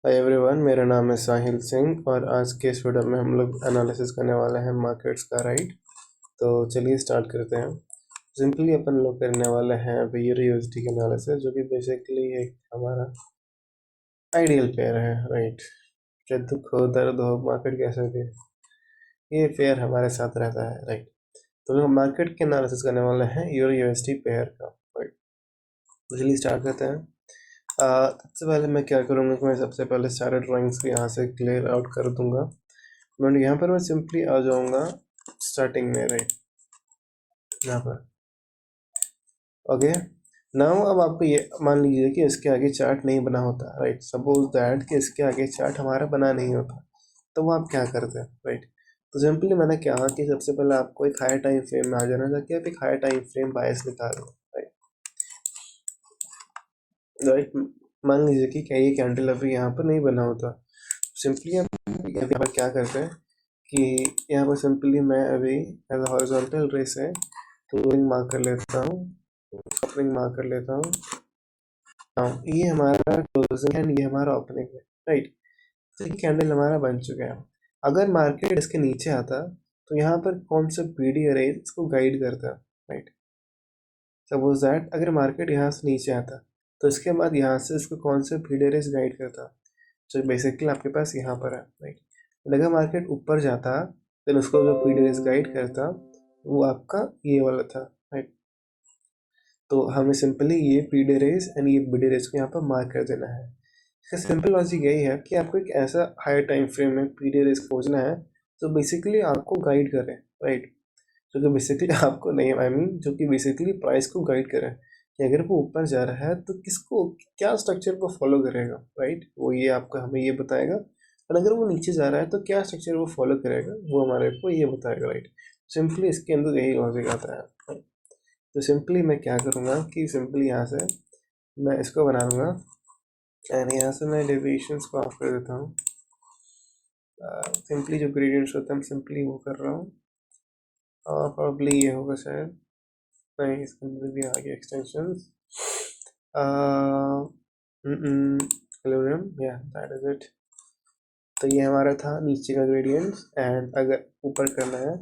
Hi everyone, मेरा नाम है साहिल सिंह और आज के इस वीडियो में हम लोग एनालिसिस करने वाले हैं मार्केट्स का, राइट। तो चलिए स्टार्ट करते हैं। सिंपली अपन लोग करने वाले हैं अभी यूएसडी का एनालिसिस, जो कि बेसिकली एक हमारा आइडियल पेयर है, राइट। चाहे दुख हो दर्द हो, मार्केट कैसे भी, ये पेयर हमारे साथ रहता है, राइट। तो हम मार्केट के एनालिसिस करने वाले हैं यूएसडी पेयर का, राइट। तो चलिए स्टार्ट करते हैं। सबसे पहले मैं क्या करूँगा कि मैं सबसे पहले सारे ड्राइंग्स को यहाँ से क्लियर आउट कर दूंगा। मैं यहाँ पर मैं सिंपली आ जाऊँगा स्टार्टिंग में, राइट, यहाँ पर। ओके, नाउ अब आपको ये मान लीजिए कि इसके आगे चार्ट नहीं बना होता, राइट। सपोज दैट कि इसके आगे चार्ट हमारा बना नहीं होता, तो वो आप क्या करते हैं, राइट। तो सिंपली मैंने क्या कि सबसे पहले आपको एक हायर टाइम फ्रेम में आ जाना, ताकि आप एक हायर टाइम फ्रेम बायस निकाल दो, राइट। राइट, मान लीजिए कि क्या ये कैंडल अभी यहाँ पर नहीं बना होता। सिंपली हम यहाँ पर क्या करते हैं कि यहाँ पर सिंपली मैं अभी एज हॉरिजॉन्टल रेस है तो रिंग मार्क कर लेता हूँ, रिंग मार्क कर लेता हूँ। हाँ, ये हमारा क्लोजिंग है, ये हमारा ओपनिंग है, राइट। तो ये कैंडल हमारा बन चुका है। अगर मार्केट इसके नीचे आता तो यहाँ पर कौन सा पीडी अरे इसको गाइड करता, राइट। सपोज दैट अगर मार्केट यहाँ से नीचे आता तो इसके बाद यहाँ से इसको कौन सा पीडी अरे गाइड करता, जो बेसिकली आपके पास यहाँ पर है, राइट। अगर मार्केट ऊपर जाता देन उसको जो पीडीएस गाइड करता वो आपका ये वाला था, राइट। तो हमें सिंपली ये पीडीएस एंड ये बीडीएस को यहाँ पर मार्क कर देना है। इसका सिंपल लॉजिक यही है कि आपको एक ऐसा हायर टाइम फ्रेम में पीडीएस खोजना है जो बेसिकली आपको गाइड करे, राइट। जो कि बेसिकली आपको नहीं, आई मीन जो कि बेसिकली प्राइस को गाइड करे कि अगर वो ऊपर जा रहा है तो किसको क्या स्ट्रक्चर को फॉलो करेगा, राइट। वो ये आपको हमें ये बताएगा। और अगर वो नीचे जा रहा है तो क्या स्ट्रक्चर वो फॉलो करेगा, वो हमारे को ये बताएगा, राइट। सिंपली इसके अंदर यही लॉजिक आता है, right? तो सिंपली मैं क्या करूँगा कि सिंपली यहाँ से मैं इसको बना लूँगा एंड यहाँ से मैं डेविएशंस को ऑफ कर देता हूँ। सिंपली जो ग्रेडियंट्स होते हैं सिंपली वो कर रहा हूँ, और प्रॉब्ली ये होगा शायद, नहीं इसके अंदर भी आ गया एक्सटेंशंस, एल्यूमिनियम, या दैट इज इट। तो ये हमारा था नीचे का ग्रेडियंट्स, एंड अगर ऊपर करना है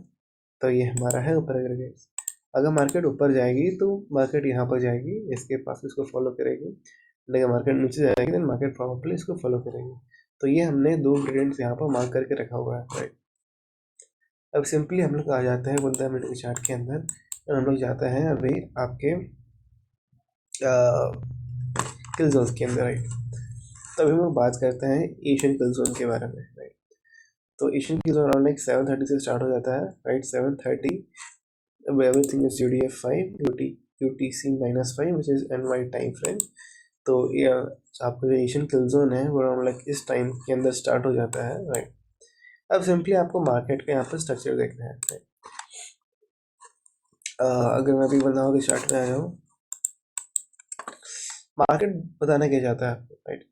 तो ये हमारा है ऊपर का ग्रेडियंट्स। अगर मार्केट ऊपर जाएगी तो मार्केट यहाँ पर जाएगी, इसके पास इसको फॉलो करेगी। अगर मार्केट नीचे जाएगी तो मार्केट प्रॉब्ली इसको फॉलो करेगी। तो ये हमने दो ग्रेडियंट्स यहाँ पर मार्क करके रखा हुआ है, राइट। अब सिंपली हम लोग आ जाते हैं 15 मिनट के चार्ट के अंदर, और हम लोग जाते हैं अभी आपके किल जोन्स के अंदर, राइट। तो अभी हम लोग बात करते हैं एशियन किल जोन के बारे में, राइट। तो एशियन किल जोन अराउंड 7:30 से स्टार्ट हो जाता है, right. 7:30 everything is UDF5 UTC -5 which is NY time frame. तो ये आपका जो एशियन किल जोन है वो अराउंड इस टाइम के अंदर स्टार्ट हो जाता है, राइट। अब सिंपली आपको मार्केट का यहाँ पर स्ट्रक्चर देखना है, राइट। अगर मैं अभी बताऊँ कि चार्ट में आ जाऊँ, मार्केट बताना क्या चाहता है आपको, राइट।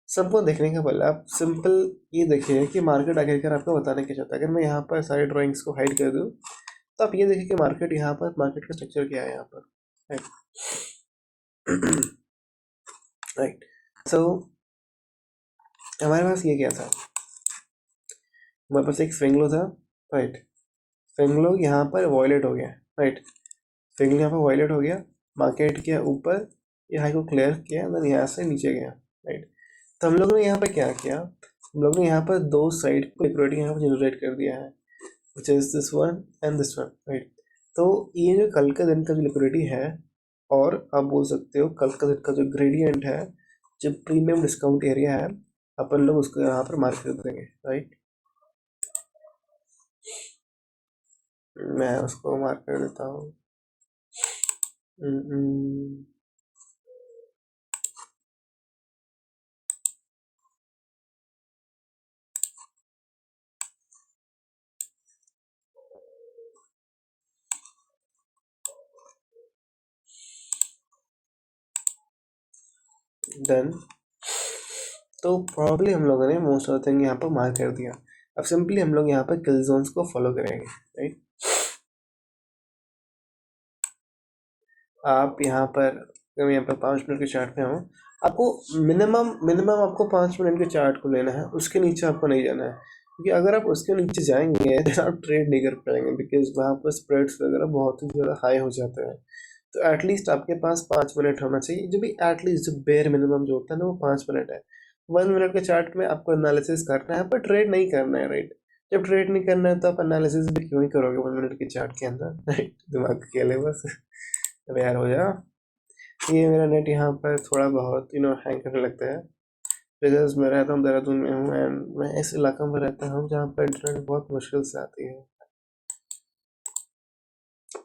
सबको देखने का पहले आप सिंपल ये देखिए कि मार्केट आखिरकार आपको बताना क्या चाहता है। अगर मैं यहाँ पर सारे ड्राइंग्स को हाइड कर दूँ तो आप ये देखिए कि मार्केट यहाँ पर, मार्केट का स्ट्रक्चर क्या है यहाँ पर, राइट। राइट, सो हमारे पास ये क्या था, हमारे पास एक स्विंग लो था, राइट। स्विंग लो यहाँ पर वॉयलेट हो गया, राइट। स्विंग लो यहाँ पर वॉयलेट हो गया, मार्केट के ऊपर ये हाई को क्लियर किया, देन यहाँ से नीचे गया, राइट। तो हम लोगों ने यहाँ पर क्या किया, हम लोग ने यहाँ पर दो साइड को लिक्विडिटी यहाँ पर जनरेट कर दिया है, which is this one and this one, right. तो ये जो कल के दिन का जो लिक्विडिटी है, और आप बोल सकते हो कल का दिन का जो ग्रेडियंट है, जो प्रीमियम डिस्काउंट एरिया है, अपन लोग उसको यहाँ पर मार्क कर देंगे, राइट। मैं उसको मार्क कर देता हूँ। डन। तो प्रॉब्ली हम लोगों ने मोस्ट ऑफ थिंग यहाँ पर मार्क कर दिया। अब सिंपली हम लोग यहाँ पर किल जोन्स को फॉलो करेंगे, राइट। आप यहाँ पर, अगर मैं यहाँ पर 5 मिनट के चार्ट में हूँ, आपको मिनिमम मिनिमम आपको 5 मिनट के चार्ट को लेना है, उसके नीचे आपको नहीं जाना है, क्योंकि अगर आप उसके नीचे जाएंगे तो आप ट्रेड नहीं कर पाएंगे, बिकॉज वहाँ पर स्प्रेड्स वगैरह बहुत ही ज़्यादा हाई हो जाते हैं। तो एटलीस्ट आपके पास 5 मिनट होना चाहिए, जो भी एटलीस्ट जो बेयर मिनिमम जो होता है ना वो 5 मिनट है। 1 मिनट के चार्ट में आपको एनालिसिस करना है, पर ट्रेड नहीं करना है, राइट। जब ट्रेड नहीं करना है तो आप एनालिसिस भी क्यों ही करोगे 1 मिनट के चार्ट के अंदर, राइट। दिमाग खेले बस। अब यार हो जा। ये मेरा नेट यहाँ पर थोड़ा बहुत हैंग करने लगता है, बिकॉज मैं रहता हूँ देहरादून में हूँ, एंड मैं इस इलाका में रहता हूँ जहाँ पर इंटरनेट बहुत मुश्किल से आती है।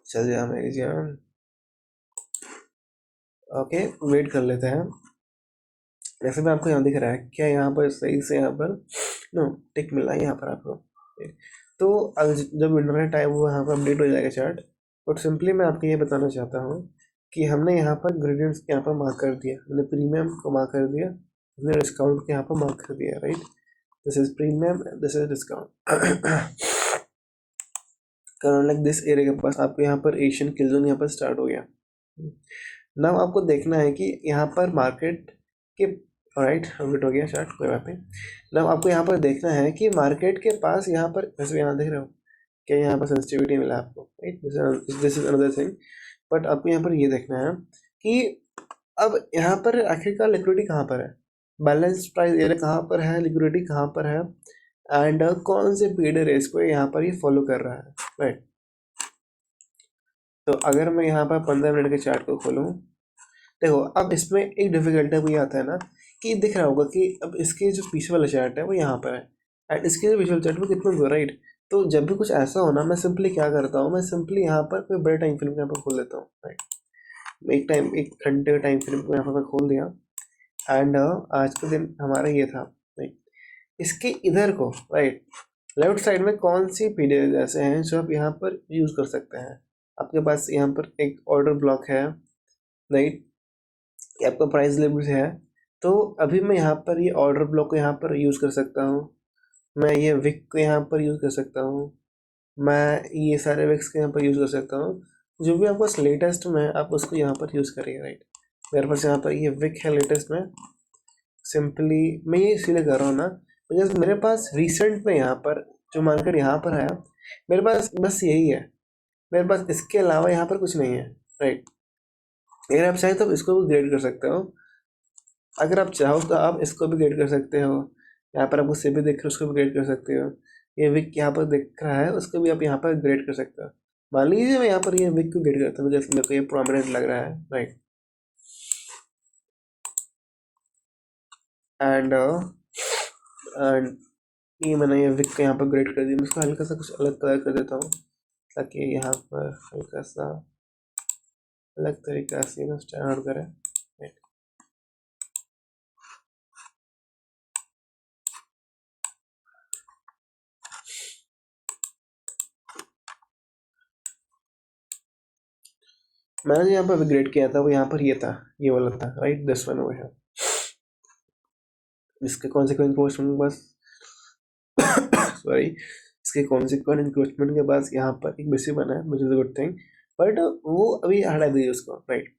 चल जा मेरी जान। ओके, वेट कर लेते हैं। जैसे भी आपको यहाँ दिख रहा है क्या, यहाँ पर सही से यहाँ पर नो टिक मिला है यहाँ पर आपको। तो जब इंटरनेट आए वो यहाँ पर अपडेट हो जाएगा चार्ट। बट सिंपली मैं आपको ये बताना चाहता हूँ कि हमने यहाँ पर ग्रेडियंट्स यहाँ पर मार्क कर दिया, हमने प्रीमियम को मार्क कर दिया, हमने डिस्काउंट को यहाँ पर मार्क कर दिया, right. This is premium, this is discount. Like this area के पास आपको यहाँ पर एशियन किल जोन यहाँ पर स्टार्ट हो गया। नाउ आपको देखना है कि यहाँ पर मार्केट के राइट अपडेट हो गया चार्ट, कोई बात नहीं। नाउ आपको यहाँ पर देखना है कि मार्केट के पास यहाँ पर, वैसे यहाँ देख रहे हो क्या, यहाँ पर सेंसिटिविटी मिला आपको, right. This is another thing. But आपको यहाँ पर ये देखना है कि अब यहाँ पर आखिरकार लिक्विडिटी कहाँ पर है, बैलेंस प्राइस एरिया कहाँ पर है, लिक्विडिटी कहाँ पर है, एंड कौन से पीरियड रेस को यहाँ पर ये फॉलो कर रहा है, राइट। तो अगर मैं यहाँ पर 15 मिनट के चार्ट को खोलूँ, देखो अब इसमें एक डिफिकल्टी भी आता है ना कि दिख रहा होगा कि अब इसके जो पीछे वाला चार्ट है वो यहाँ पर है, एंड इसके जो पीछे वाला चार्ट वो कितना दूर, राइट। तो जब भी कुछ ऐसा होना, मैं सिंपली क्या करता हूँ, मैं सिंपली यहाँ पर कोई बड़े टाइम फ्रेम को यहाँ पर खोल लेता हूँ, राइट। एक घंटे का टाइम फ्रेम को यहाँ पर मैं खोल दिया, एंड आज का दिन हमारा ये था, राइट। इसके इधर को, राइट, लेफ्ट साइड में कौन सी पीरियड ऐसे हैं जो आप यहाँ पर यूज़ कर सकते हैं। आपके पास यहाँ पर एक ऑर्डर ब्लॉक है, राइट, आपका प्राइस लेवल है। तो अभी मैं यहाँ पर ये ऑर्डर ब्लॉक को यहाँ पर यूज़ कर सकता हूँ, मैं ये विक को यहाँ पर यूज़ कर सकता हूँ, मैं ये सारे विक्स को यहाँ पर यूज़ कर सकता हूँ। जो भी आपके पास लेटेस्ट में आप उसको यहाँ पर यूज़ करिए, राइट। मेरे पास यहाँ पर ये विक है लेटेस्ट में, सिंपली मैं ये इसीलिए कर रहा हूँ ना बिकॉज मेरे पास रिसेंट में यहाँ पर जो मार्केट यहाँ पर आया, मेरे पास बस यही है, मेरे पास इसके अलावा यहाँ पर कुछ नहीं है, राइट। अगर आप चाहें तो इसको भी ग्रेड कर सकते हो, अगर आप चाहो तो आप इसको भी ग्रेड कर सकते हो। यहाँ पर आपको सेबी देख रहे हो, उसको भी ग्रेड कर सकते हो। ये विक यहाँ पर दिख रहा है, उसको भी आप यहाँ पर ग्रेड कर सकते हो। मान लीजिए मैं यहाँ पर ये विक को ग्रेड करता हूँ, जैसे मेरे को ये प्रोमिनेंट लग रहा है, राइट। एंड एंड ये मैंने ये विक को यहाँ पर ग्रेड कर दिया, मैं इसको हल्का सा कुछ अलग कलर कर देता हूँ ताकि यहाँ पर हल्का सा अलग तरीका से स्टैंड आउट करें, राइट। मैंने जो यहाँ पर ग्रेड किया था वो यहाँ पर ये था, ये वाला था, राइट, दिस वन वो है। इसके कॉन्सिक्वेंट इन्क्रोचमेंट के पास सॉरी, इसके कॉन्सिक्वेंट इन्क्रोचमेंट के पास यहाँ पर एक बेसिक बना है, which is a good thing, but वो अभी हटा दीजिए उसको, राइट।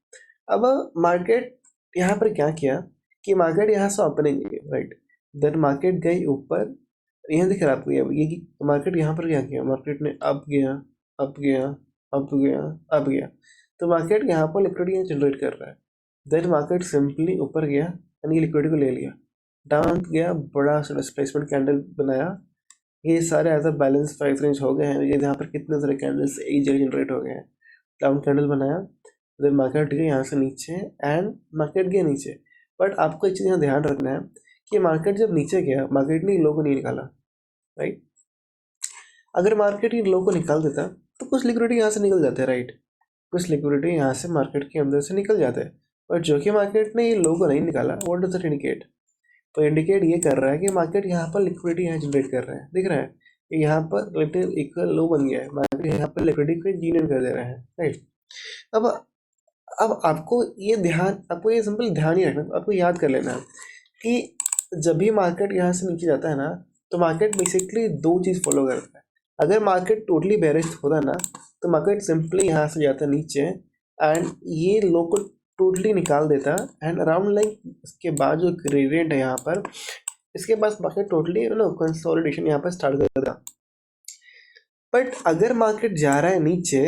अब मार्केट यहाँ पर क्या किया कि मार्केट यहाँ से ओपनिंग गई, राइट, देन मार्केट गई ऊपर, यहाँ दिख रहा है आपको ये कि मार्केट यहाँ पर क्या किया, मार्केट ने अप गया, अप गया, अप गया, अप गया। तो मार्केट यहाँ पर लिक्विडिटी जनरेट कर रहा है, देन मार्केट सिंपली ऊपर गया यानी लिक्विडिटी को ले लिया, डाउन गया, बड़ा सा डिस्प्लेसमेंट कैंडल बनाया, ये सारे as a balance price range हो गए हैं। ये यहाँ पर कितने सारे कैंडल्स एक जगह जनरेट हो गए हैं, डाउन कैंडल बनाया, देन मार्केट गया यहाँ से नीचे, एंड मार्केट गया नीचे। बट आपको एक चीज़ यहाँ ध्यान रखना है कि मार्केट जब नीचे गया, मार्केट ने लो को नहीं निकाला, राइट। अगर मार्केट ये लो को निकाल देता तो कुछ लिक्विडिटी यहाँ से निकल जाते हैं, राइट, कुछ लिक्विडिटी यहाँ से मार्केट के अंदर से निकल जाते हैं। बट जो कि मार्केट ने ये लो को नहीं निकाला, व्हाट डज इट इंडिकेट, तो इंडिकेट ये कर रहा है कि मार्केट यहाँ पर लिक्विडिटी यहाँ जनरेट कर रहा है, दिख रहा है कि यहाँ पर रिलेटिव इक्वल लो बन गया है, मार्केट यहाँ पर लिक्विडिटी को जनरेट कर दे रहा है, राइट। अब अब आपको ये सिंपल ध्यान ही रखना, आपको याद कर लेना कि जब भी मार्केट यहाँ से नीचे जाता है ना, तो मार्केट बेसिकली दो चीज़ फॉलो करता है। अगर मार्केट टोटली बेरिश होता है ना, तो मार्केट सिंपली यहाँ से जाता है नीचे, एंड ये लो को टोटली निकाल देता एंड अराउंड लाइक इसके बाद जो ग्रेडियंट है यहाँ पर, इसके पास मार्केट टोटली कंसोलिडेशन यहाँ पर स्टार्ट कर देता। बट अगर मार्केट जा रहा है नीचे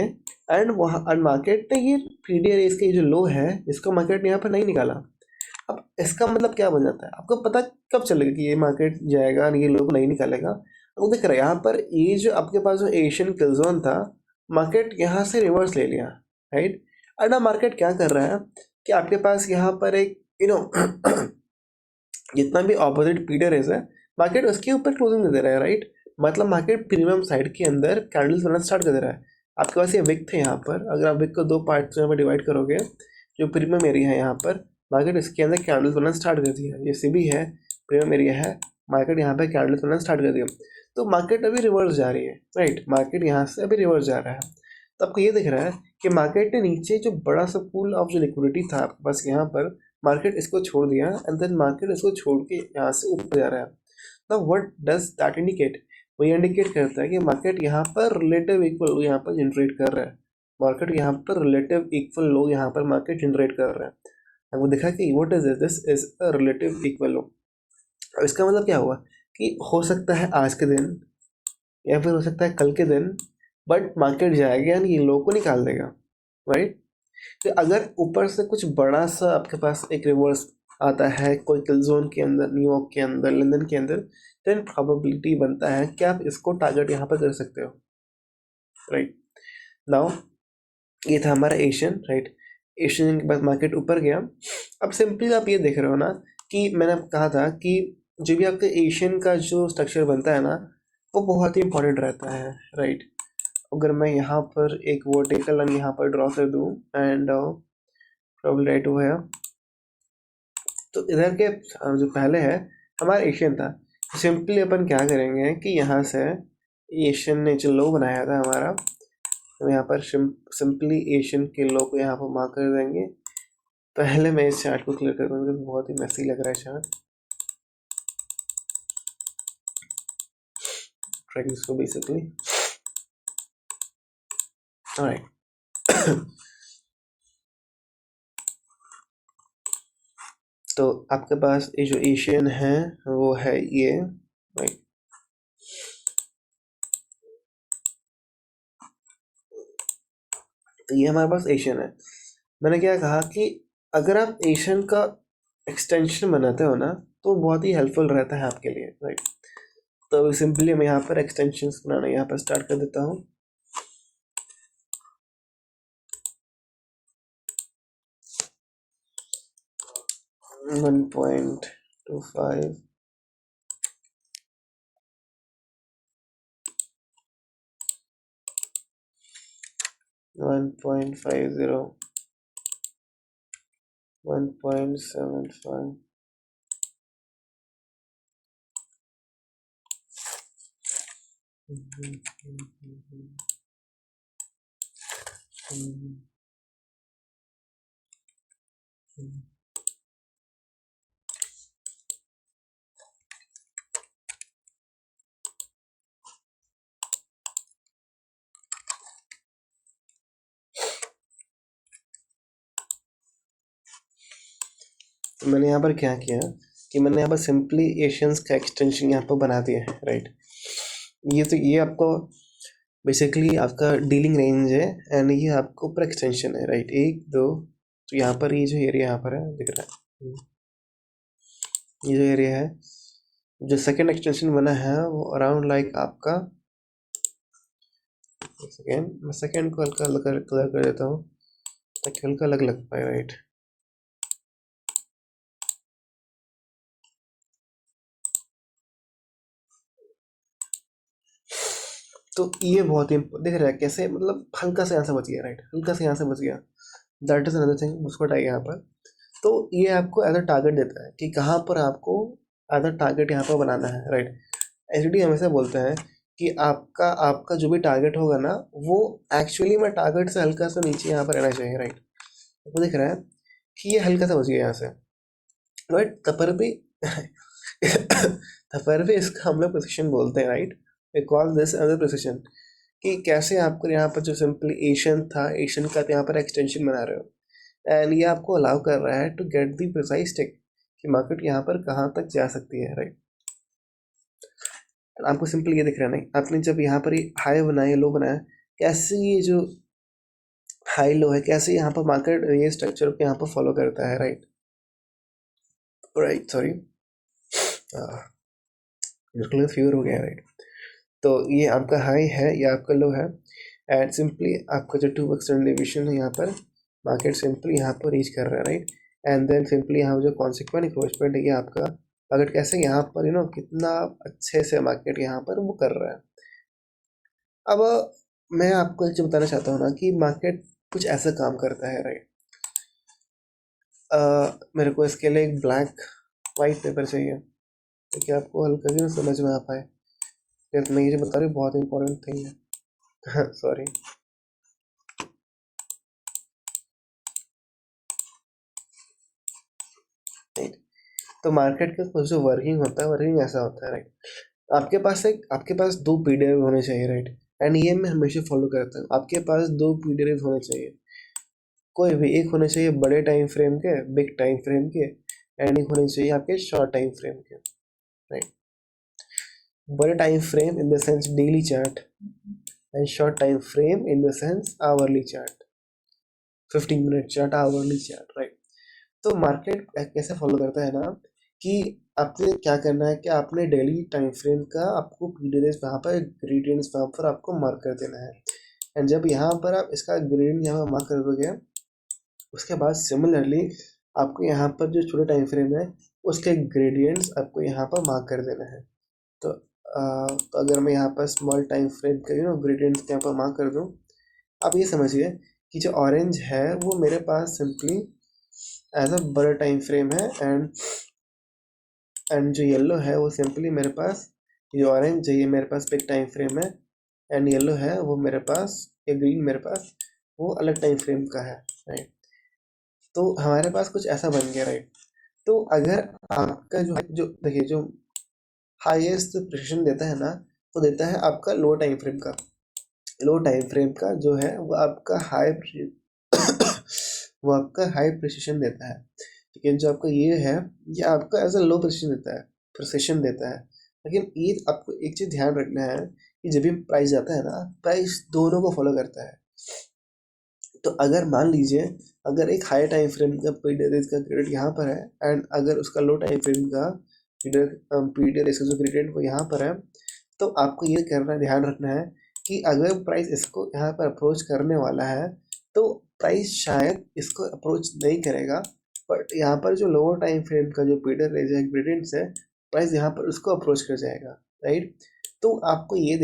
एंड वहाँ मार्केट ने ये पीडीआर इसका जो लो है इसको मार्केट ने यहाँ पर नहीं निकाला, अब इसका मतलब क्या बन जाता है, आपको पता कब चलेगा कि ये मार्केट जाएगा ये लो नहीं निकालेगा। तो देख रहे हैं यहाँ पर ये जो आपके पास जो एशियन किल जोन था, मार्केट यहाँ से रिवर्स ले लिया, राइट। और ना मार्केट क्या कर रहा है कि आपके पास यहाँ पर एक जितना भी ऑपोजिट पीडीआर है मार्केट उसके ऊपर क्लोजिंग दे दे रहा है, राइट। मतलब मार्केट प्रीमियम साइड के अंदर कैंडल्स बनना स्टार्ट कर दे रहा है। आपके पास ये विक थे यहाँ पर, अगर आप विक को दो पार्ट्स में डिवाइड करोगे, जो प्रीमियम एरिया है यहाँ पर मार्केट इसके अंदर कैंडल्स बनना स्टार्ट कर दिया, ये सीबी है प्रीमियम एरिया है, मार्केट यहाँ पे कैंडल्स बनना स्टार्ट कर दिया। तो मार्केट अभी रिवर्स जा रही है, राइट, मार्केट यहाँ से अभी रिवर्स जा रहा है। तो आपको ये दिख रहा है कि मार्केट ने नीचे जो बड़ा सा पूल ऑफ जो लिक्विडिटी था आपके पास यहाँ पर, मार्केट इसको छोड़ दिया एंड देन मार्केट इसको छोड़ के यहाँ से ऊपर जा रहा है। Now what does that indicate, वो इंडिकेट करता है कि मार्केट यहाँ पर रिलेटिव इक्वल यहाँ पर जनरेट कर रहा है, मार्केट यहाँ पर रिलेटिव इक्वल लो यहाँ पर मार्केट जनरेट कर रहा है। वो दिखा कि what is this is a relative equal लो। अब इसका मतलब क्या हुआ कि हो सकता है आज के दिन या फिर हो सकता है कल के दिन, बट मार्केट जाएगा यानी ये लो को निकाल देगा, राइट। तो अगर ऊपर से कुछ बड़ा सा आपके पास एक रिवर्स आता है कोई किल जोन के अंदर, न्यूयॉर्क के अंदर, लंदन के अंदर, देन प्रोबेबिलिटी बनता है कि आप इसको टारगेट यहाँ पर कर सकते हो, राइट। नाउ ये था हमारा एशियन, राइट। एशियन के बाद मार्केट ऊपर गया। अब सिंपली आप ये देख रहे हो ना कि मैंने कहा था कि जो भी आपके एशियन का जो स्ट्रक्चर बनता है ना वो बहुत ही इंपॉर्टेंट रहता है, राइट। अगर मैं यहाँ पर एक वर्टिकल लाइन यहाँ पर ड्रॉ कर दूँ एंड प्रॉब्लम राइट हुआ है, तो इधर के जो पहले है हमारा एशियन था, सिंपली अपन क्या करेंगे कि यहाँ से एशियन ने जो लो बनाया था हमारा, तो यहाँ पर सिंपली एशियन के लो को यहाँ पर मार्क कर देंगे। पहले मैं इस चार्ट को क्लियर कर दूँगा, बहुत ही मैसी लग रहा है चार्ट, ट्रैक इसको बेसिकली, ऑलराइट। तो आपके पास ये जो एशियन है वो है ये, राइट। तो ये हमारे पास एशियन है। मैंने क्या कहा कि अगर आप एशियन का एक्सटेंशन बनाते हो ना तो बहुत ही हेल्पफुल रहता है आपके लिए, राइट। तो सिंपली मैं यहाँ पर एक्सटेंशंस बनाना यहाँ पर स्टार्ट कर देता हूँ। वन 1.25 1.50 1.75 तो मैंने यहाँ पर क्या किया कि मैंने यहाँ पर सिंपली एशियंस का एक्सटेंशन यहाँ पर बना दिया है, राइट। ये आपको बेसिकली आपका डीलिंग रेंज है एंड ये आपको ऊपर एक्सटेंशन है, राइट। एक दो, तो यहाँ पर ये जो एरिया यहाँ पर है दिख रहा है, ये जो एरिया है, जो सेकेंड एक्सटेंशन बना है वो अराउंड लाइक आपका, सेकेंड मैं सेकेंड को हल्का कलर कर देता हूँ ताकि हल्का अलग लग पाए, राइट। तो ये बहुत ही दिख रहा है कैसे, मतलब हल्का से यहाँ से बच गया, राइट, हल्का से यहाँ से बच गया, दैट इज अनदर थिंग, उसको हटाइए यहाँ पर। तो ये आपको एज अ टारगेट देता है कि कहाँ पर आपको एज अ टारगेट यहाँ पर बनाना है, राइट। एचडी हमेशा बोलते हैं कि आपका आपका जो भी टारगेट होगा ना वो एक्चुअली में टारगेट से हल्का सा नीचे यहाँ पर रहना चाहिए, राइट। आपको दिख रहा है कि ये हल्का सा बच गया यहाँ से, राइट। तपर भी इसका हम लोग प्रिसिशन बोलते हैं, right. We call this as a precision, कि कैसे आपको यहाँ पर जो सिंपली एशियन था, एशियन का यहाँ पर एक्सटेंशन बना रहे हो, एंड ये आपको अलाउ कर रहा है टू गेट दी प्रिसाइज टिक कि मार्केट यहाँ पर कहाँ तक जा सकती है, राइट। आपको सिंपल ये दिख रहा है नहीं, आपने जब यहाँ पर ये हाई बनाया, लो बनाया, कैसे ये जो हाई लो है कैसे यहाँ पर मार्केट ये स्ट्रक्चर को यहाँ पर फॉलो करता है, राइट। राइट, सॉरी, बिल्कुल फीवर हो गया, राइट। तो ये आपका हाई है, ये आपका लो है, एंड सिंपली आपका जो 2 एक्सटेंड डेविएशन है यहाँ पर मार्केट सिंपली यहाँ पर रीच कर रहा है, राइट। एंड देन सिंपली यहाँ जो कॉन्सिक्वेंट इंक्रोचमेंट है ये आपका मार्केट कैसे यहाँ पर कितना अच्छे से मार्केट यहाँ पर वो कर रहा है। अब मैं आपको एक चीज बताना चाहता हूँ ना कि मार्केट कुछ ऐसा काम करता है, राइट। मेरे को इसके लिए एक ब्लैक वाइट पेपर चाहिए, तो क्या आपको हल्का भी समझ में आ पाए। फिर मैं ये जो बता रही हूँ बहुत इंपॉर्टेंट थिंग है सॉरी। तो मार्केट का कुछ जो वर्किंग होता है, वर्किंग ऐसा होता है, राइट। आपके पास 2 पीडीएफ होने चाहिए, राइट। एंड ये मैं हमेशा फॉलो करता हूँ, आपके पास 2 पीडीएफ होने चाहिए, कोई भी एक होने चाहिए बड़े टाइम फ्रेम के, बिग टाइम फ्रेम के, एंड एक होने चाहिए आपके शॉर्ट टाइम फ्रेम के, राइट। बड़े time frame in the sense daily chart and short time frame in the sense hourly chart, 15 minute chart, hourly chart, right. तो market कैसे फॉलो करता है ना कि आपने क्या करना है कि आपने डेली टाइम फ्रेम का आपको पीडीएफ यहाँ पर ग्रेडियंट्स वहाँ पर आपको मार्क कर देना है। एंड जब यहाँ पर आप इसका ग्रेडियंट यहाँ पर मार्क कर दोगे, उसके बाद सिमिलरली आपको यहाँ पर जो छोटे टाइम फ्रेम है उसके ग्रेडियंट्स आपको यहाँ पर मार्क कर देना है। तो अगर मैं यहाँ पर स्मॉल टाइम फ्रेम का ग्रेडियंट्स यहाँ पर मार्क कर दूँ, आप ये समझिए कि जो ऑरेंज है वो मेरे पास सिंपली एज अ बड़ा टाइम फ्रेम है, एंड जो येलो है वो सिंपली मेरे पास, जो ऑरेंज है ये मेरे पास बिग टाइम फ्रेम है, एंड येलो है वो मेरे पास, या ग्रीन मेरे पास वो अलग टाइम फ्रेम का है, राइट। तो हमारे पास कुछ ऐसा बन गया, राइट। तो अगर आपका जो जो देखिए जो हाईएस्ट प्रिसिशन देता है ना, तो देता है आपका लो टाइम फ्रेम का, लो टाइम फ्रेम का जो है वो आपका वो आपका हाई प्रिसिशन देता है, लेकिन जो आपका ये आपका एज अ लो प्रिसिशन देता है। लेकिन ये आपको एक चीज़ ध्यान रखना है कि जब भी प्राइस जाता है ना, प्राइस दोनों को फॉलो करता है। तो अगर मान लीजिए अगर एक हाई टाइम फ्रेम का पीरियड इसका ग्रेड यहाँ पर है, एंड अगर उसका लो टाइम फ्रेम का पीरियड इसका जो ग्रेड वो यहाँ पर है, तो आपको ये करना ध्यान रखना है कि अगर प्राइस इसको यहाँ पर अप्रोच करने वाला है तो प्राइस शायद इसको अप्रोच नहीं करेगा, बट यहाँ पर जो लोअर टाइम फ्रेम का जो पीरियड ग्रेडियंट्स है प्राइस यहाँ पर उसको अप्रोच कर जाएगा, राइट। तो आपको ये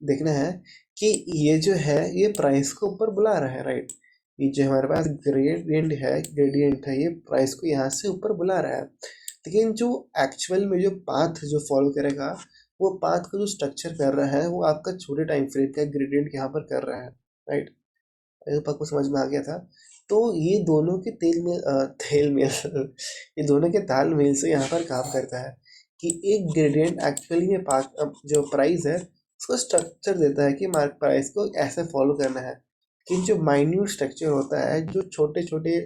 देखना है कि ये जो है ये प्राइस को ऊपर बुला रहा है, राइट। ये जो हमारे पास ग्रेडियंट है ये प्राइस को यहाँ से ऊपर बुला रहा है, लेकिन जो एक्चुअल में जो पाथ जो फॉलो करेगा वो पाथ का जो स्ट्रक्चर कर रहा है वो आपका छोटे टाइम फ्रेम का ग्रेडियंट यहाँ पर कर रहा है, राइट। आपको समझ में आ गया था। तो ये दोनों के तेल मेल ये दोनों के तालमेल से यहाँ पर काम करता है कि एक ग्रेडियंट एक्चुअली में जो प्राइस है उसको स्ट्रक्चर देता है कि मार्क प्राइस को ऐसे फॉलो करना है, लेकिन जो माइन्यूट स्ट्रक्चर होता है, जो छोटे छोटे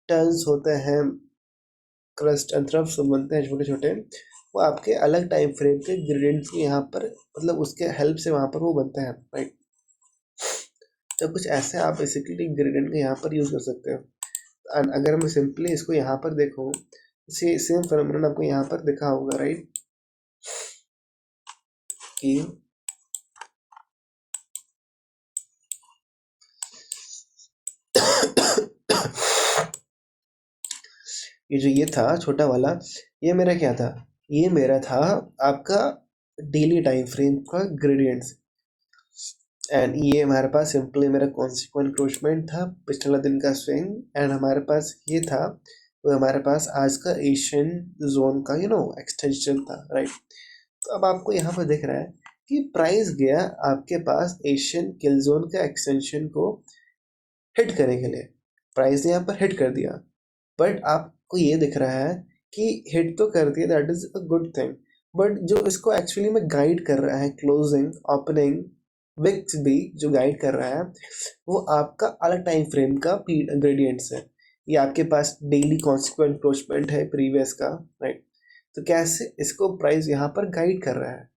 टर्न्स होते हैं, क्रस्ट एंड थ्रफ्स बनते हैं छोटे छोटे, वो आपके अलग टाइम फ्रेम के ग्रेडियंट्स के यहाँ पर मतलब उसके हेल्प से वहाँ पर वो बनता है, राइट। तो कुछ ऐसे आप बेसिकली ग्रेडियंट को यहाँ पर यूज़ कर सकते हो। एंड अगर मैं सिंपली इसको यहाँ पर देखूँ, सेम फेनोमेनन आपको यहाँ पर दिखा होगा, राइट, कि ये था छोटा वाला, ये मेरा क्या था, ये मेरा था आपका डेली टाइम फ्रेम का ग्रेडियंट्स, एंड ये हमारे पास सिंपली मेरा कॉन्सिक्वेंट इंक्रोचमेंट था, पिछला दिन का स्विंग, एंड हमारे पास ये था वो हमारे पास आज का एशियन जोन का एक्सटेंशन था, राइट। तो अब आपको यहाँ पर दिख रहा है कि प्राइस गया आपके पास एशियन किल जोन का एक्सटेंशन को हिट करने के लिए, प्राइस ने यहाँ पर हिट कर दिया, बट आपको ये दिख रहा है कि हिट तो कर दिया, that is a good thing, but जो इसको एक्चुअली में गाइड कर रहा है क्लोजिंग ओपनिंग विक्स भी जो गाइड कर रहा है वो आपका अलग टाइम फ्रेम का ग्रेडियंट्स है। ये आपके पास डेली कॉन्सिक्वेंट अप्रोचमेंट है प्रीवियस का, राइट। तो कैसे इसको प्राइस यहाँ पर गाइड कर रहा है,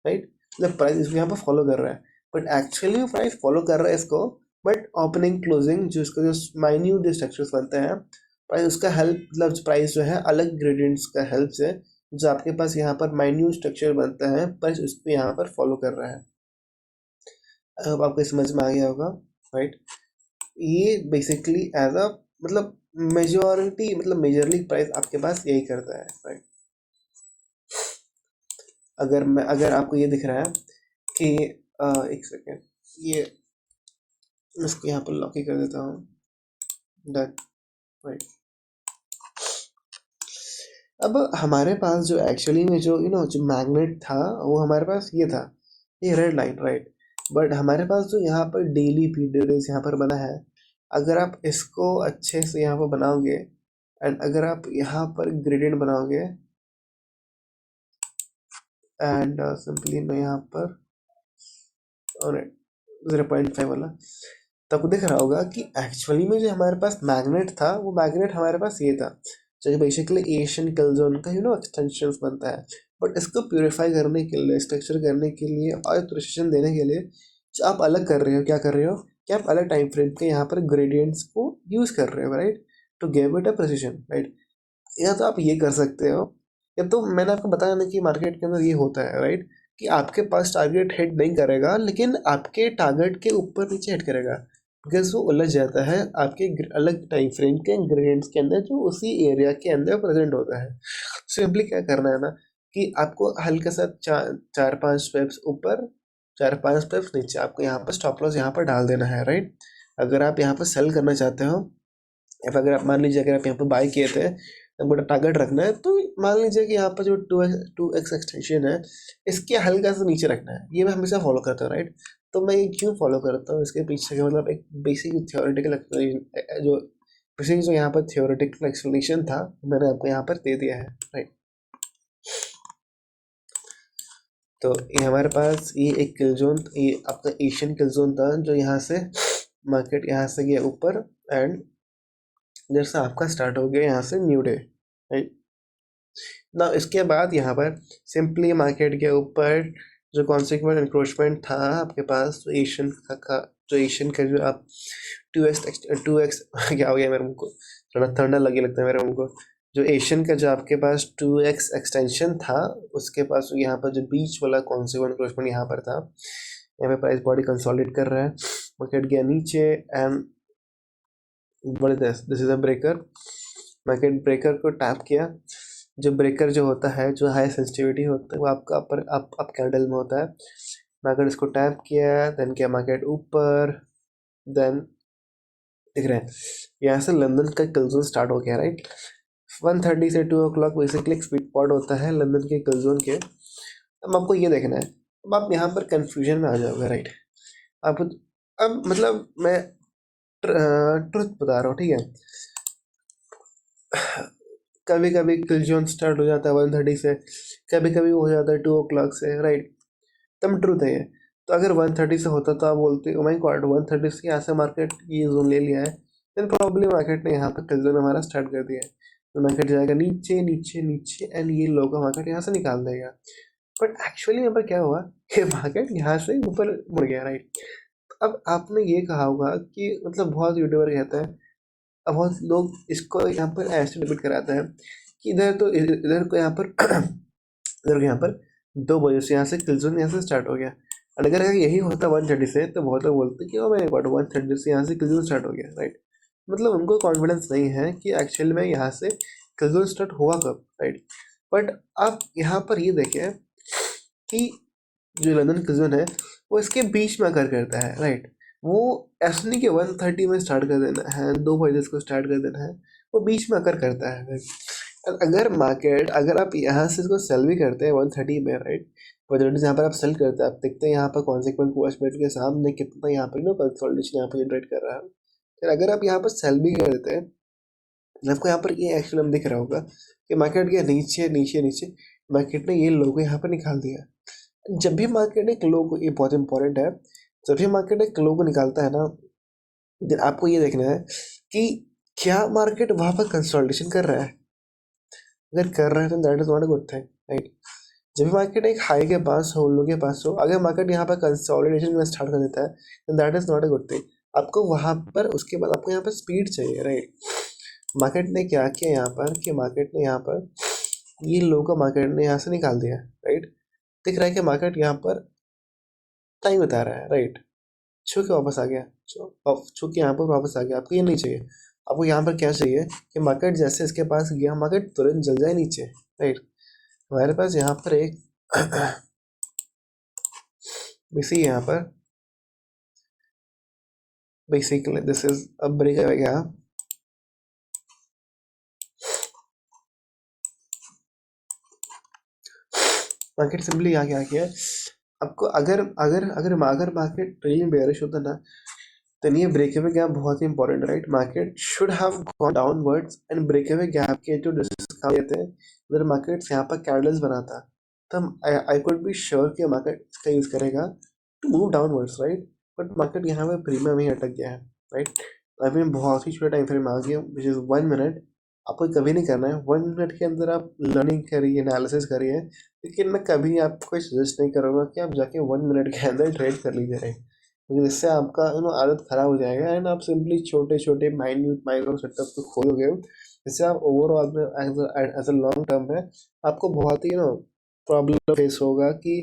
राइट, मतलब प्राइस इसको यहाँ पर फॉलो कर रहा है, बट एक्चुअली प्राइस फॉलो कर रहा है इसको, बट ओपनिंग क्लोजिंग जो इसका जो माइन्यूट स्ट्रक्चर्स बनते हैं प्राइस उसका हेल्प, मतलब प्राइस जो है अलग ग्रेडियंट्स का हेल्प से जो आपके पास यहाँ पर माइन्यूट स्ट्रक्चर बनता है प्राइस उसको यहाँ पर फॉलो कर रहा है। अब आपको समझ में आ गया होगा, राइट। ये बेसिकली एज अ मतलब मेजॉरिटी, मतलब मेजरली प्राइस आपके पास यही करता है, राइट। अगर आपको ये दिख रहा है कि एक सेकेंड, ये इसको यहाँ पर लॉक ही कर देता हूँ, डन, राइट। अब हमारे पास जो एक्चुअली में जो जो मैग्नेट था वो हमारे पास ये था, ये रेड लाइन, राइट। बट हमारे पास जो यहाँ पर डेली पीरियड यहाँ पर बना है, अगर आप इसको अच्छे से यहाँ पर बनाओगे एंड अगर आप यहाँ पर ग्रेडियंट बनाओगे एंड सिंपली मैं यहाँ पर 0.5 वाला, तब दिख रहा होगा कि एक्चुअली में जो हमारे पास मैग्नेट था वो मैग्नेट हमारे पास ये था, जो बेसिकली एशियन कलजोन का एक्सटेंशंस बनता है। बट इसको प्यूरिफाई करने के लिए, स्ट्रक्चर करने के लिए और प्रिसिशन देने के लिए जो आप अलग कर रहे हो, क्या कर रहे हो कि आप अलग टाइम फ्रेम के यहाँ पर ग्रेडियंट्स को यूज़ कर रहे हो, right, to give it a precision, right. या तो आप ये कर सकते हो, या तो मैंने आपको बताया ना कि मार्केट के अंदर ये होता है, राइट, कि आपके पास टारगेट हिट नहीं करेगा लेकिन आपके टारगेट के ऊपर नीचे हिट करेगा, बिकॉज वो उलझ जाता है आपके अलग टाइम फ्रेम के ग्रेडियंट्स के अंदर जो उसी एरिया के अंदर प्रेजेंट होता है। सिंपली क्या करना है ना कि आपको हल्का सा चार पांच स्टेप्स ऊपर, चार पांच स्टेप्स नीचे आपको यहाँ पर स्टॉप लॉस यहाँ पर डाल देना है, राइट। अगर आप यहाँ पर सेल करना चाहते हो, या अगर आप मान लीजिए अगर आप यहाँ पर बाय किए थे, आपको टारगेट रखना है, तो मान लीजिए कि यहाँ पर जो 2x एक्सटेंशन है इसके हल्का सा नीचे रखना है। ये मैं हमेशा फॉलो करता हूँ, राइट। तो मैं ये क्यों फॉलो करता हूँ, इसके पीछे का मतलब एक बेसिक थियोरेटिकल जो बेसिक जो यहाँ पर थियोरेटिकल एक्सप्लेनेशन था मैंने आपको यहाँ पर दे दिया है, राइट। तो ये हमारे पास ये एक किल जोन, ये आपका एशियन किल जोन था जो यहाँ से मार्केट यहाँ से गया ऊपर एंड जैसा आपका स्टार्ट हो गया यहाँ से न्यू डे, राइट ना। इसके बाद यहाँ पर सिंपली मार्केट के ऊपर जो कॉन्सिक्वेंट इंक्रोचमेंट था आपके पास, जो एशियन का जो आप 2x क्या हो गया मेरे मुझको थोड़ा ठंडा लगे लगता है मेरे मुझको, जो एशियन का जो आपके पास 2x एक्सटेंशन था उसके पास यहाँ पर जो बीच वाला कॉन्सिक्वेंट इंक्रोचमेंट यहाँ पर था, यहाँ पे प्राइस बॉडी कंसोलिडेट कर रहा है, मार्केट गया नीचे and this is a breaker, market breaker को टैप किया। जो ब्रेकर जो होता है, जो हाई सेंसिटिविटी होता है वो आपका अप कैंडल में होता है। मार्केट इसको टैप किया, देन क्या मार्केट ऊपर, देन दिख रहे हैं यहाँ से लंदन का कलजोन स्टार्ट हो गया, राइट। 1:30 से 2 o'clock बेसिकली एक स्वीट स्पॉट होता है लंदन के कलजोन के। अब आपको ये देखना है, अब आप यहाँ पर कंफ्यूजन में आ जाओगे, राइट। आप अब मतलब मैं ट्रुथ बता रहा हूँ, ठीक है। कभी कभी किलजोन स्टार्ट हो जाता है 1:30 से, कभी कभी हो जाता है 2 o'clock से, राइट। तब ट्रूथ है ये। तो अगर 1:30 से होता तो आप बोलते ओ माय गॉड 1:30 से यहाँ से मार्केट ये जोन ले लिया है, देन प्रॉब्लम मार्केट ने यहाँ पर किलजोन हमारा स्टार्ट कर दिया है, तो मार्केट जाएगा नीचे नीचे नीचे एंड ये लोग मार्केट यहाँ से निकाल देगा। बट एक्चुअली यहाँ पर क्या हुआ कि मार्केट यहाँ से ऊपर मुड़ गया, राइट। अब आपने ये कहा होगा कि मतलब बहुत यूट्यूबर कहते हैं, अब बहुत लोग इसको यहाँ पर ऐसे डिबेट कराते हैं कि इधर को यहाँ पर इधर को यहाँ पर 2 बजे से यहाँ से किलजोन यहाँ से स्टार्ट हो गया, और अगर यही होता 1:30 से तो बहुत लोग बोलते कि ओ माय गॉड 1:30 से यहाँ से किलजोन स्टार्ट हो गया, राइट। मतलब उनको कॉन्फिडेंस नहीं है कि एक्चुअल में यहाँ से किलजोन स्टार्ट हुआ कब, राइट। बट आप यहाँ पर ये देखें कि जो लंदन किलजोन है वो इसके बीच में आकर करता है, राइट। वो ऐसा नहीं कि 1:30 में स्टार्ट कर देना है, 2 बजे इसको स्टार्ट कर देना है, वो बीच में आकर करता है। अगर मार्केट, अगर आप यहाँ से इसको सेल भी करते हैं 1:30 में, राइट, 1:30 जहाँ पर आप सेल करते हैं, आप देखते हैं यहाँ पर कॉन्सिक्वेंट पॉइंट के सामने कितना यहाँ पर कंसोलिडेशन यहाँ पर जनरेट कर रहा है। फिर अगर आप यहाँ पर सेल भी कर देते हैं, आपको यहाँ पर ये एक्चुअली दिख रहा होगा कि मार्केट के नीचे नीचे नीचे मार्केट ने ये लोगो यहाँ पर निकाल दिया। जब भी मार्केट एक लोगो, ये बहुत इंपॉर्टेंट है, जब भी मार्केट एक लोगो निकालता है ना, आपको ये देखना है कि क्या मार्केट वहां पर कंसोलिडेशन कर रहा है। अगर कर रहा है तो that is not a good thing, right. जब भी मार्केट एक हाई के पास हो, लो के पास हो, अगर मार्केट यहाँ पर कंसोलिडेशन में स्टार्ट कर देता है तो that is not a good thing. आपको वहां पर उसके बाद आपको यहाँ पर स्पीड चाहिए, राइट। मार्केट ने क्या किया यहाँ पर कि मार्केट ने यहाँ पर ये लो का मार्केट ने यहाँ से निकाल दिया, राइट। दिख रहा है कि मार्केट यहाँ पर टाइम बता रहा है, राइट। छू के वापस आ गया, छू के यहाँ पर वापस आ गया। आपको ये नहीं चाहिए, आपको यहाँ पर क्या चाहिए कि मार्केट जैसे इसके पास गया मार्केट तुरंत जल जाए नीचे, राइट। हमारे पास यहाँ पर एक बेसिक यहाँ पर basically this is a break गया। मार्केट सिंपली यहाँ क्या किया, आपको अगर अगर अगर अगर मार्केट रियली बेयरिश होता ना तो ये ब्रेक अवे गैप बहुत ही important, right. Market should have gone downwards and break away gap के जो डिस्काउंट देते हैं अगर मार्केट यहाँ पर कैंडल्स बनाता तो आई कुड बी श्योर कि मार्केट इसका यूज करेगा to move downwards, right. But market यहाँ पर प्रीमियम ही अटक गया है, राइट। अभी बहुत ही छोटा टाइम फ्रेम आ गया विच इज 1 मिनट। आपको कभी नहीं करना है 1 मिनट के अंदर आप लर्निंग करिए, एनालिसिस करिए, लेकिन मैं कभी आपको सजेस्ट नहीं करूँगा कि आप जाके 1 मिनट के अंदर ट्रेड कर लीजिए, राइट। क्योंकि इससे आपका आदत खराब हो जाएगा एंड आप सिंपली छोटे छोटे माइन्यूट माइक्रो सेटअप को खोलोगे, जिससे आप overall as a long term है आपको बहुत ही प्रॉब्लम फेस होगा कि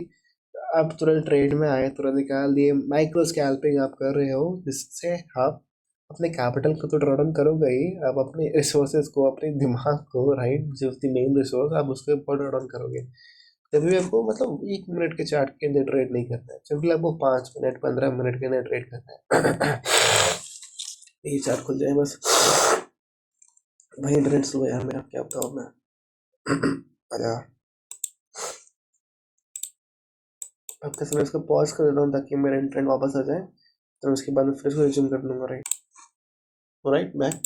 आप तुरंत ट्रेड में आए, तुरंत निकाल दिए, माइक्रो स्कैल्पिंग आप कर रहे हो, जिससे आप अपने कैपिटल को तो ड्रॉ डाउन करोगे ही, आप अपने रिसोर्सेज को, अपने दिमाग को, राइट, जो उसकी मेन रिसोर्स आप उसके ऊपर ड्रॉ डाउन करोगे। कभी भी आपको मतलब 1 मिनट के चार्ट के अंदर ट्रेड नहीं करना है, सिंपली आपको 5 मिनट 15 मिनट के अंदर ट्रेड करना है। ये चार्ट खुल जाए बस। भाई इंटरनेट स्लो यार मेरा, क्या बताऊँ मैं। आजा आपके समय इसको पॉज कर देता हूँ ताकि मेरा इंटरनेट वापस आ जाए, तो उसके बाद फिर इसको रिज्यूम कर लूँगा, राइट। Right back.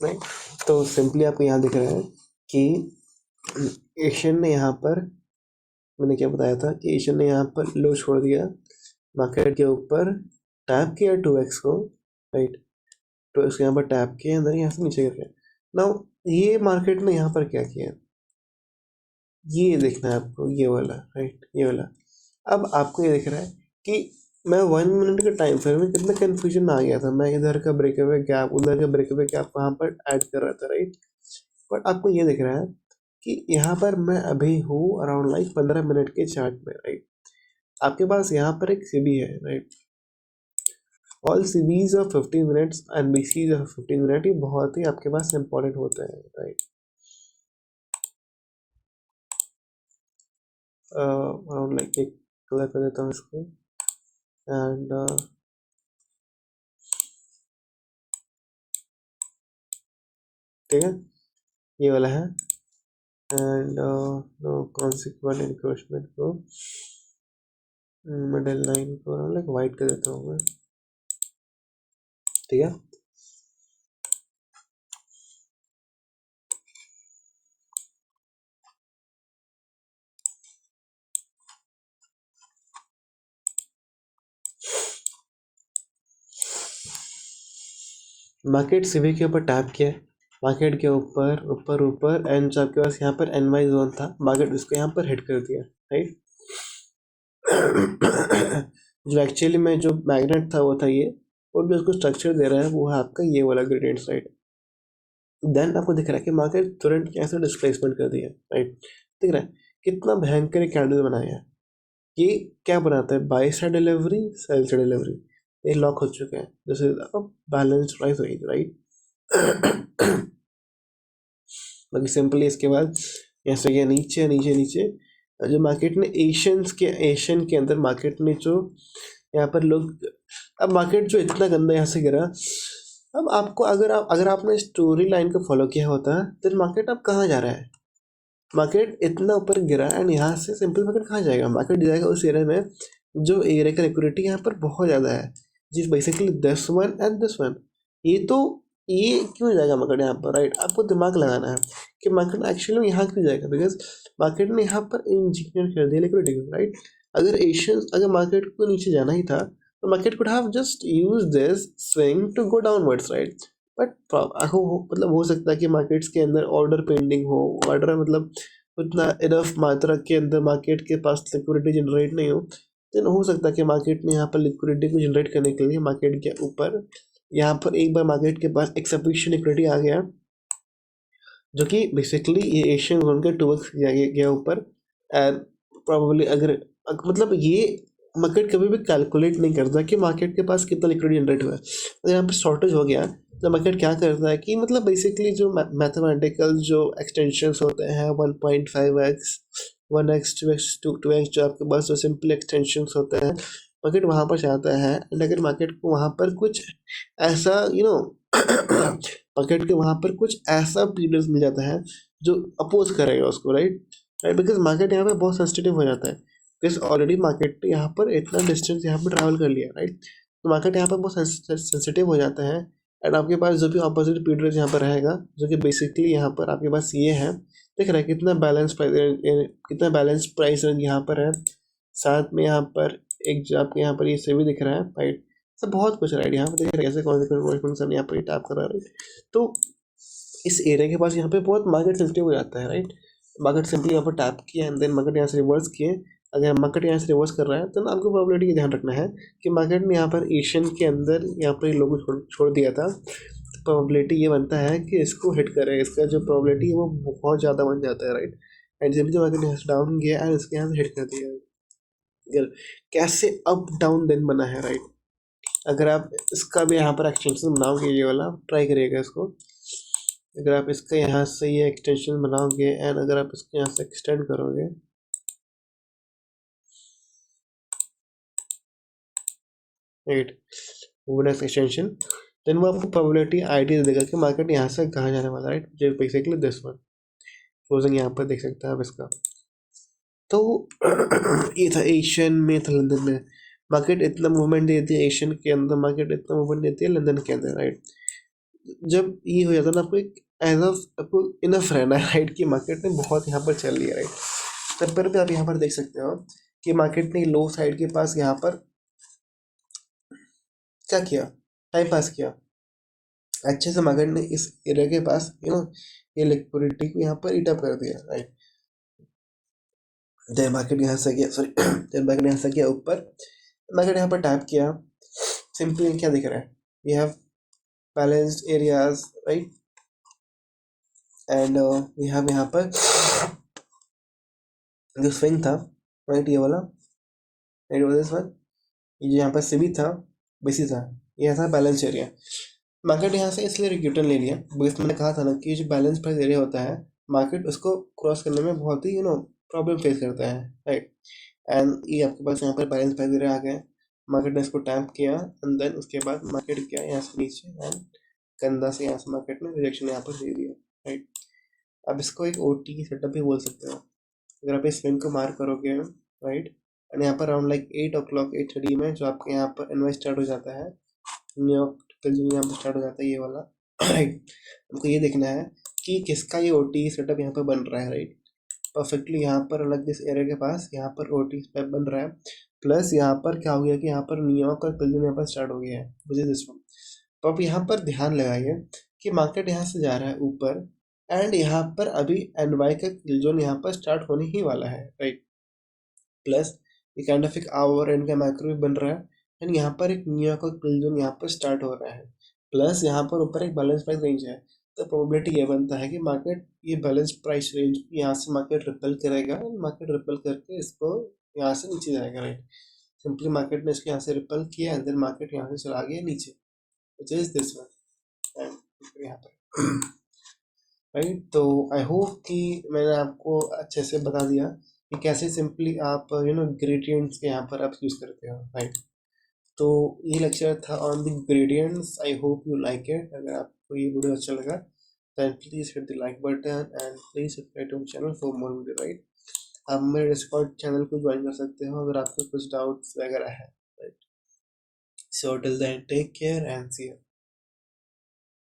राइट, तो सिंपली आपको यहाँ दिख रहा है कि एशियन ने यहाँ पर, मैंने क्या बताया था कि एशियन ने यहाँ पर लो छोड़ दिया, मार्केट के ऊपर टैप किया 2x को, राइट। 2x यहाँ पर टैप किया, अंदर यहाँ से नीचे गिर गया। नाउ ये मार्केट ने यहाँ पर क्या किया, ये देखना है आपको, ये वाला, राइट, ये वाला। अब आपको ये दिख रहा है कि मैं 1 मिनट के टाइम फ्रेम में कितना कंफ्यूजन में आ गया था, मैं इधर का ब्रेकअवे गैप, उधर का ब्रेकअवे गैप वहाँ पर ऐड कर रहा था, राइट। बट आपको ये दिख रहा है कि यहाँ पर मैं अभी हूँ अराउंड लाइक 15 मिनट के चार्ट में, राइट। आपके पास यहाँ पर एक सीबी है, right. All CBs of 15 minutes and BCs of 15 minute, ये बहुत ही आपके पास इंपॉर्टेंट होता है, राइट। अराउंड लाइक एक कलर कर देता हूँ इसको एंड ठीक है, ये वाला है एंड कॉन्सिक्वेंट इंक्रोचमेंट को मिडल लाइन को लाइक वाइट कर देता हूँ मैं, ठीक है। मार्केट सीवी के ऊपर टैप किया है, मार्केट के ऊपर ऊपर ऊपर एंड जो आपके पास यहाँ पर एनवाई जोन था, मार्केट उसको यहाँ पर हिट कर दिया, राइट। जो एक्चुअली में जो मैग्नेट था वो था ये, और जो उसको स्ट्रक्चर दे रहा है वो है आपका ये वाला ग्रेडियंट, राइट। देन आपको दिख रहा है कि मार्केट तुरंत कैसे डिस्प्लेसमेंट कर दिया, राइट। दिख रहा है कितना भयंकर कैंडल बनाया है। ये क्या बनाता है, by side delivery, sell side delivery, ये लॉक हो चुके हैं, this is balance price range, right. बाकी सिंपली इसके बाद ऐसे गया नीचे नीचे नीचे, जो मार्केट ने एशियन के अंदर मार्केट ने जो यहाँ पर लोग, अब मार्केट जो इतना गंदा यहाँ से गिरा, अब आपको अगर आपने स्टोरी लाइन को फॉलो किया होता तो मार्केट अब कहाँ जा रहा है, मार्केट इतना ऊपर गिरा एंड यहाँ से सिंपल मार्केट कहाँ जाएगा, मार्केट जाएगा उस एरिया में जो एरिया का लिक्विडिटी यहाँ पर बहुत ज़्यादा है, जिस basically this one and this one. ये तो ये क्यों जाएगा मार्केट यहाँ पर, राइट? आपको दिमाग लगाना है कि मार्केट एक्चुअली में यहाँ क्यों जाएगा, बिकॉज मार्केट ने यहाँ पर इंजीनियर कर दिया लिक्विडिटी, राइट? अगर मार्केट को नीचे जाना ही था तो market could have just use this swing to go downwards, right? But मतलब हो सकता है कि मार्केट्स के अंदर ऑर्डर पेंडिंग हो, ऑर्डर मतलब उतना इनफ मात्रा के अंदर मार्केट के पास लिक्विडिटी जनरेट नहीं हो, देन हो सकता है कि मार्केट ने यहाँ पर लिक्विडिटी को जनरेट करने के लिए मार्केट के ऊपर यहाँ पर एक बार मार्केट के पास एक सफिशिएंट लिक्विडिटी आ गया, जो कि बेसिकली ये एशियन जोन के टूवर्ड्स गया ऊपर। एंड प्रॉब्लली मतलब ये मार्केट कभी भी कैलकुलेट नहीं करता कि मार्केट के पास कितना लिक्विडिटी जनरेट हुआ है। अगर यहाँ पे शॉर्टेज हो गया तो मार्केट क्या करता है कि मतलब बेसिकली जो मैथमेटिकल जो एक्सटेंशंस होते हैं 1.5x 1x 2x 2x जो आपके पास जो सिंपल एक्सटेंशंस होते हैं, मार्केट वहाँ पर चाहता है। एंड अगर मार्केट को वहाँ पर कुछ ऐसा मार्केट के वहाँ पर कुछ ऐसा पीरियड मिल जाता है जो अपोज करेगा उसको, राइट? राइट, बिकॉज मार्केट यहाँ पे बहुत सेंसिटिव हो जाता है, बिकॉज ऑलरेडी मार्केट यहाँ पर इतना डिस्टेंस यहाँ पर ट्रैवल कर लिया, राइट? तो मार्केट यहाँ पर बहुत सेंसिटिव हो जाता है। एंड आपके पास जो भी अपोजिट पीरियड यहाँ पर रहेगा, जो कि बेसिकली यहाँ पर आपके पास ये है, देख रहा है कितना बैलेंस प्राइस रेंज यहाँ पर है। साथ में यहाँ पर एक जो आपके यहाँ पर ये से भी दिख रहा है, राइट? सब बहुत कुछ राइट यहाँ पर देख रहे हैं, कैसे कौन सा यहाँ पर टैप कर रहा है, राइट? तो इस एरिया के पास यहाँ पे बहुत मार्केट सेंसिटिव हो जाता है, राइट? मार्केट सिंपली यहाँ पर टैप किया एंड देन मार्केट यहाँ से रिवर्स किए। अगर मार्केट यहाँ से रिवर्स कर रहा है तो आपको प्रोबेबिलिटी का ध्यान रखना है कि मार्केट ने यहाँ पर एशियन के अंदर यहाँ पर लोगों छोड़ दिया था, प्रोबेबिलिटी ये बनता है कि इसको हिट करे, इसका जो प्रोबेबिलिटी है वो बहुत ज़्यादा बन जाता है, राइट? एंड जब भी मार्केट यहाँ से डाउन गया एंड इसके यहाँ से हिट कर दिया, कैसे अप डाउन देन बना है, राइट? अगर आप इसका भी यहाँ पर एक्सटेंशन बनाओगे, ये वाला ट्राई करिएगा इसको। अगर आप इसका यहाँ से ये एक्सटेंशन बनाओगे एंड अगर आप इसको यहाँ से एक्सटेंड करोगे, राइट, नेक्स्ट एक्सटेंशन, देन वो आपको प्रोबेबिलिटी आइडिया देगा कि मार्केट यहाँ से कहाँ जाने वाला है, राइट? जो बेसिकली दिस वन क्लोजिंग यहाँ पर देख सकते हैं आप इसका। तो ये था एशियन में, था लंदन में। मार्केट इतना मूवमेंट देती है एशियन के अंदर, मार्केट इतना मूवमेंट देती है लंदन के अंदर, राइट? जब ये हो जाता है ना, आपको एक आपको इनफ रहना है, राइट, कि मार्केट ने बहुत यहाँ पर चल लिया, राइट? तब पर भी आप यहाँ पर देख सकते हो कि मार्केट ने लो साइड के पास यहाँ पर क्या किया, टाइम पास किया अच्छे से। मार्केट ने इस एरिया के पास ये लिक्विडिटी को यहाँ पर ईट अप कर दिया, राइट? देन मार्केट यहाँ से गया, सॉरी देन मार्केट यहाँ से गया ऊपर, मार्केट यहाँ पर टैप किया। सिंपली क्या दिख रहा है, we have balanced areas, right? And we have यहाँ पर जो स्विंग था, राइट, ये वाला, राइट, दिस वन, ये जो यहाँ पर सीबी था, बीसी था, ये था बैलेंस एरिया। मार्केट यहाँ से इसलिए रिक्यूटन ले लिया बिकॉज मैंने कहा था ना कि जो बैलेंस प्राइस एरिया होता है, मार्केट उसको क्रॉस करने में बहुत ही प्रॉब्लम फेस करता है, राइट? एंड ये आपके पास यहाँ पर बैलेंस प्राइस एरिया आ गया, मार्केट ने इसको टैप किया एंड देन उसके बाद मार्केट गया यहाँ से नीचे एंड गंदा से यहाँ से मार्केट ने रिजेक्शन यहाँ पर दे दिया, राइट? अब इसको एक OT सेटअप भी बोल सकते हो। अगर आप इस स्विंग को मार्क करोगे, राइट, एंड यहाँ पर अराउंड लाइक 8 o'clock 8:30 में जो आपके यहाँ पर इन्वेस्ट स्टार्ट हो जाता है, न्यूयॉर्क जो यहाँ पर स्टार्ट हो जाता है ये वाला, राइट? हमको ये देखना है कि किसका ये OT सेटअप यहाँ पर बन रहा है, राइट? परफेक्टली यहाँ पर अलग इस एरिया के पास यहाँ पर OT सेटअप बन रहा है, प्लस यहाँ पर क्या हो गया कि यहाँ पर न्यूयॉर्क और कल यहाँ पर स्टार्ट हो गया है, मुझे दिस वन। तो अब यहाँ पर ध्यान लगाइए कि मार्केट यहाँ से जा रहा है ऊपर एंड यहाँ पर अभी NY का किल जोन यहाँ पर स्टार्ट होने ही वाला है, राइट? प्लस ये काइंड ऑफ एक आवर एंड का मैक्रो भी बन रहा है एंड यहाँ पर एक न्यूयॉर्क का किल जोन यहाँ पर स्टार्ट हो रहा है, प्लस यहाँ पर ऊपर एक बैलेंस प्राइस रेंज है। तो प्रोबेबिलिटी ये बनता है कि मार्केट ये बैलेंस प्राइस रेंज यहाँ से मार्केट रिपेल करेगा एंड मार्केट रिपेल करके इसको यहाँ से नीचे जाएगा, राइट? सिंपली मार्केट ने इसको यहाँ से रिपेल किया एंड देन मार्केट यहाँ से चला गया नीचे, which is this one and यहाँ पर, राइट? तो आई होप कि मैंने आपको अच्छे से बता दिया कि कैसे सिंपली आप ग्रेडियंट्स के यहाँ पर आप यूज़ करते हो, राइट? तो ये लेक्चर था on the gradients. I hope you like it. अगर आपको ये वीडियो अच्छा लगा then please hit the like button and please subscribe to channel for more video, right? आप मेरे डिस्कॉर्ड चैनल को ज्वाइन कर सकते हो अगर आपको कुछ डाउट्स वगैरह है, right? So till then take care and see you.